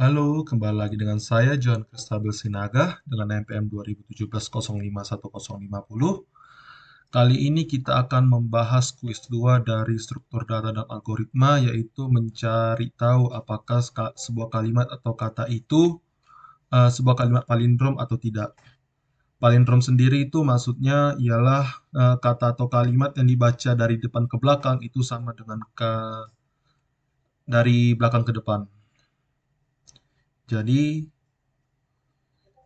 Halo, kembali lagi dengan saya John Kristabil Sinaga dengan NPM 2017 051050. Kali ini kita akan membahas kuis 2 dari struktur data dan algoritma, yaitu mencari tahu apakah sebuah kalimat atau kata itu sebuah kalimat palindrom atau tidak. Palindrom sendiri itu maksudnya ialah kata atau kalimat yang dibaca dari depan ke belakang itu sama dengan dari belakang ke depan. Jadi,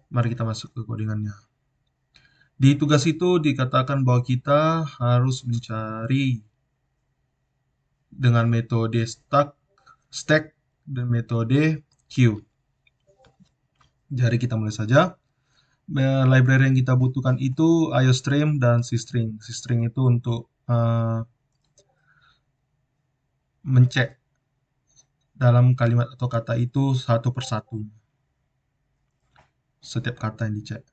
mari kita masuk ke codingannya. Di tugas itu dikatakan bahwa kita harus mencari dengan metode stack dan metode queue. Jadi kita mulai saja. Library yang kita butuhkan itu IOStream dan CString. CString itu untuk mencek dalam kalimat atau kata itu satu persatu. Setiap kata yang dicek.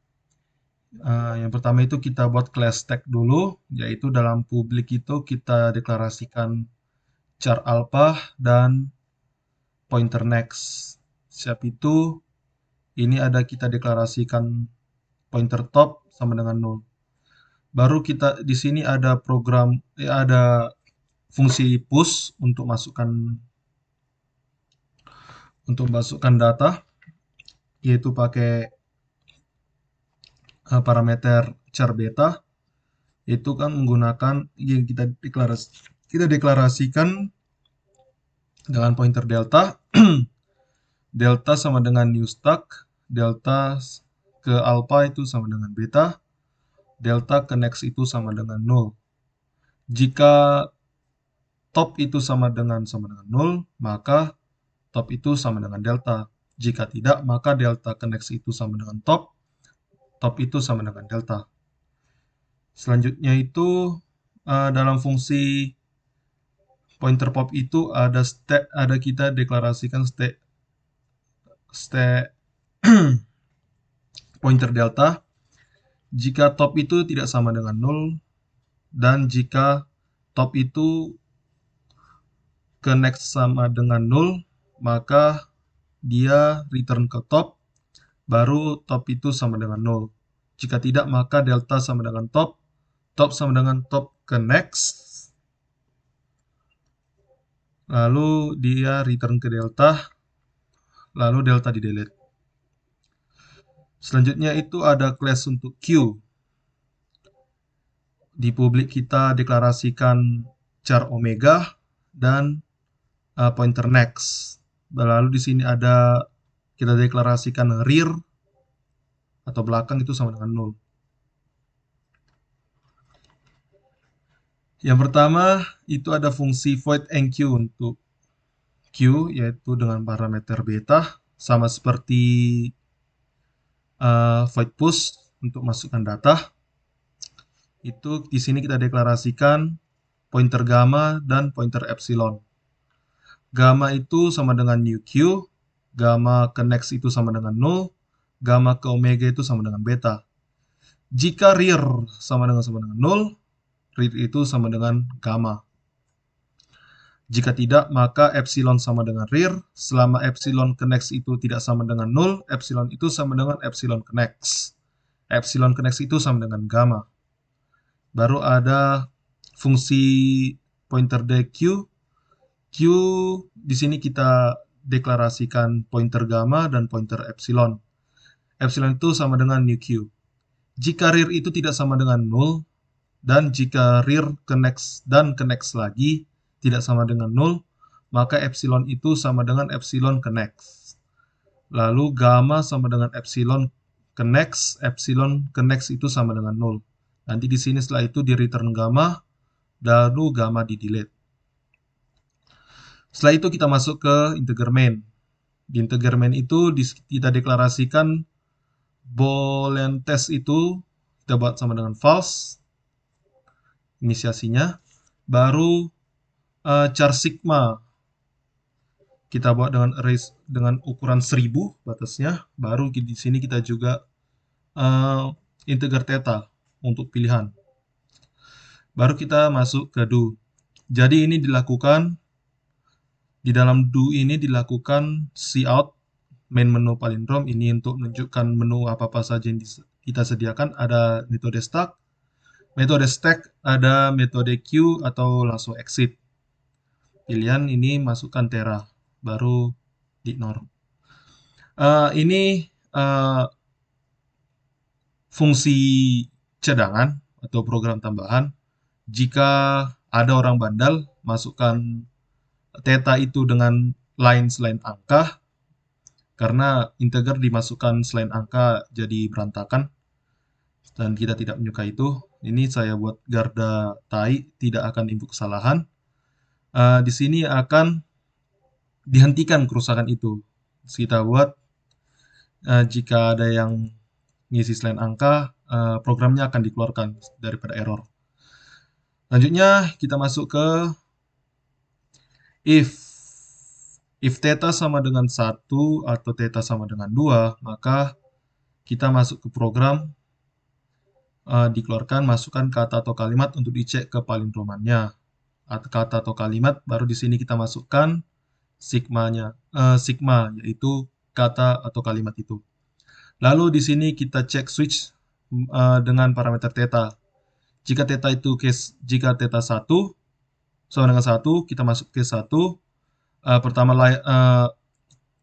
Yang pertama itu kita buat class stack dulu, yaitu dalam publik itu kita deklarasikan char alpha dan pointer next. Siap itu, ini ada kita deklarasikan pointer top sama dengan 0. Baru kita di sini ada ada fungsi push untuk masukkan data, yaitu pakai parameter char beta. Itu kan menggunakan yang kita deklarasikan dengan pointer delta. Delta sama dengan new stack, delta ke alpha itu sama dengan beta, delta ke next itu sama dengan 0. Jika top itu sama dengan 0, maka top itu sama dengan delta. Jika tidak, maka delta ke next itu sama dengan top, top itu sama dengan delta. Selanjutnya itu dalam fungsi pointer pop itu ada kita deklarasikan stack pointer delta jika top itu tidak sama dengan 0 dan jika top itu ke next sama dengan 0, maka dia return ke top, baru top itu sama dengan 0. Jika tidak, maka delta sama dengan top, top sama dengan top ke next, lalu dia return ke delta, lalu delta di delete. Selanjutnya itu ada class untuk queue. Di publik kita deklarasikan char omega dan pointer next. Lalu di sini ada kita deklarasikan rear atau belakang itu sama dengan 0. Yang pertama itu ada fungsi void enq untuk q, yaitu dengan parameter beta sama seperti void push untuk masukkan data. Itu di sini kita deklarasikan pointer gamma dan pointer epsilon. Gamma itu sama dengan new q, gamma ke next itu sama dengan 0, gamma ke omega itu sama dengan beta. Jika rear sama dengan 0, rear itu sama dengan gamma. Jika tidak, maka epsilon sama dengan rear. Selama epsilon ke next itu tidak sama dengan 0, epsilon itu sama dengan epsilon ke next. Epsilon ke next itu sama dengan gamma. Baru ada fungsi pointer dq. Q di sini kita deklarasikan pointer gamma dan pointer epsilon. Epsilon itu sama dengan new q. Jika rear itu tidak sama dengan 0, dan jika rear ke next dan ke next lagi tidak sama dengan 0, maka epsilon itu sama dengan epsilon ke next. Lalu gamma sama dengan epsilon ke next itu sama dengan 0. Nanti di sini setelah itu di return gamma, lalu gamma di delete. Setelah itu kita masuk ke integer main. Di integer main itu kita deklarasikan boolean test itu kita buat sama dengan false, inisiasinya. Baru char sigma kita buat dengan array dengan ukuran 1000 batasnya. Baru di sini kita juga integer theta untuk pilihan. Baru kita masuk ke do. Jadi ini dilakukan di dalam do ini dilakukan cout main menu palindrom ini untuk menunjukkan menu apa-apa saja yang kita sediakan. Ada metode stack, ada metode queue atau langsung exit. Pilihan ini masukkan Tera, baru di ignore. Ini fungsi cadangan atau program tambahan. Jika ada orang bandel, masukkan theta itu dengan line selain angka, karena integer dimasukkan selain angka jadi berantakan, dan kita tidak menyukai itu. Ini saya buat garda tai, tidak akan input kesalahan. Di sini akan dihentikan kerusakan itu. Kita buat jika ada yang ngisi selain angka, programnya akan dikeluarkan daripada error. Selanjutnya kita masuk ke if. If theta sama dengan 1 atau theta sama dengan 2, maka kita masuk ke program, dikeluarkan, masukkan kata atau kalimat untuk dicek ke palindromannya. Kata atau kalimat, baru di sini kita masukkan sigma, yaitu kata atau kalimat itu. Lalu di sini kita cek switch dengan parameter theta. Jika theta 1 sama dengan 1, kita masuk ke 1. Pertama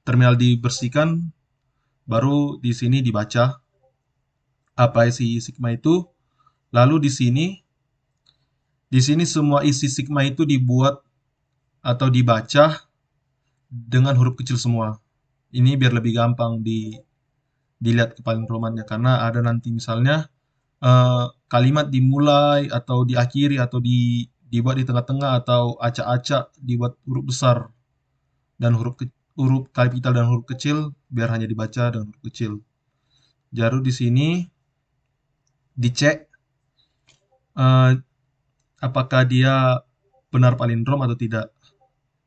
terminal dibersihkan, baru di sini dibaca apa isi sigma itu. Lalu di sini semua isi sigma itu dibuat atau dibaca dengan huruf kecil semua. Ini biar lebih gampang dilihat ke palindromannya, karena ada nanti misalnya kalimat dimulai atau diakhiri atau dibuat di tengah-tengah, atau acak-acak dibuat huruf besar dan huruf kapital dan huruf kecil, biar hanya dibaca dengan huruf kecil. Baru di sini dicek apakah dia benar palindrom atau tidak.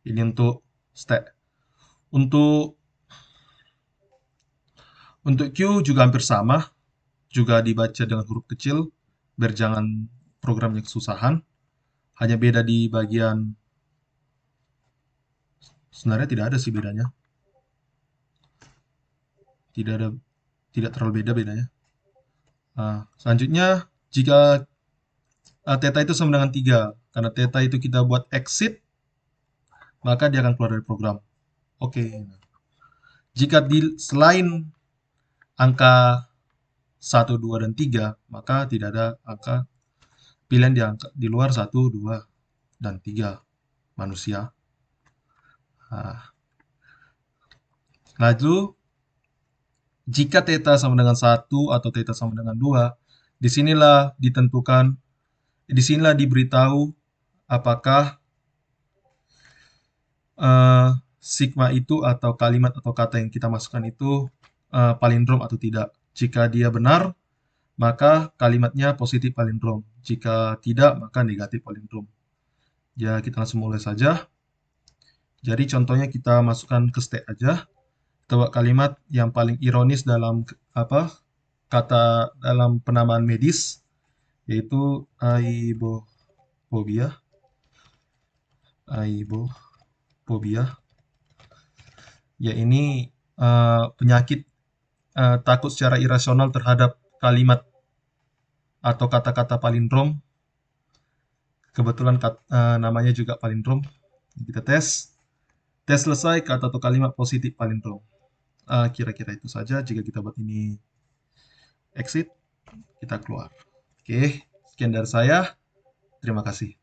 Ini untuk stack. Untuk Q juga hampir sama, juga dibaca dengan huruf kecil, biar jangan programnya kesusahan. Hanya beda di bagian, sebenarnya tidak ada sih bedanya. Tidak terlalu beda bedanya. Selanjutnya, jika theta itu sama dengan 3, karena theta itu kita buat exit, maka dia akan keluar dari program. Oke. Jika selain angka 1, 2, dan 3, maka tidak ada angka pilihan di luar 1, 2, dan 3 manusia. Lalu, jika theta sama dengan 1 atau theta sama dengan 2, disinilah diberitahu apakah sigma itu atau kalimat atau kata yang kita masukkan itu palindrom atau tidak. Jika dia benar, maka kalimatnya positif palindrom. Jika tidak, maka negatif palindrom. Ya, kita langsung mulai saja. Jadi contohnya kita masukkan ke state aja. Kita buat kalimat yang paling ironis dalam kata dalam penamaan medis, yaitu aibophobia. Ya, ini penyakit takut secara irasional terhadap kalimat atau kata-kata palindrom. Kebetulan namanya juga palindrom. Kita tes selesai, kata atau kalimat positif palindrom. Kira-kira itu saja. Jika kita buat ini exit, kita keluar. Oke, sekian dari saya. Terima kasih.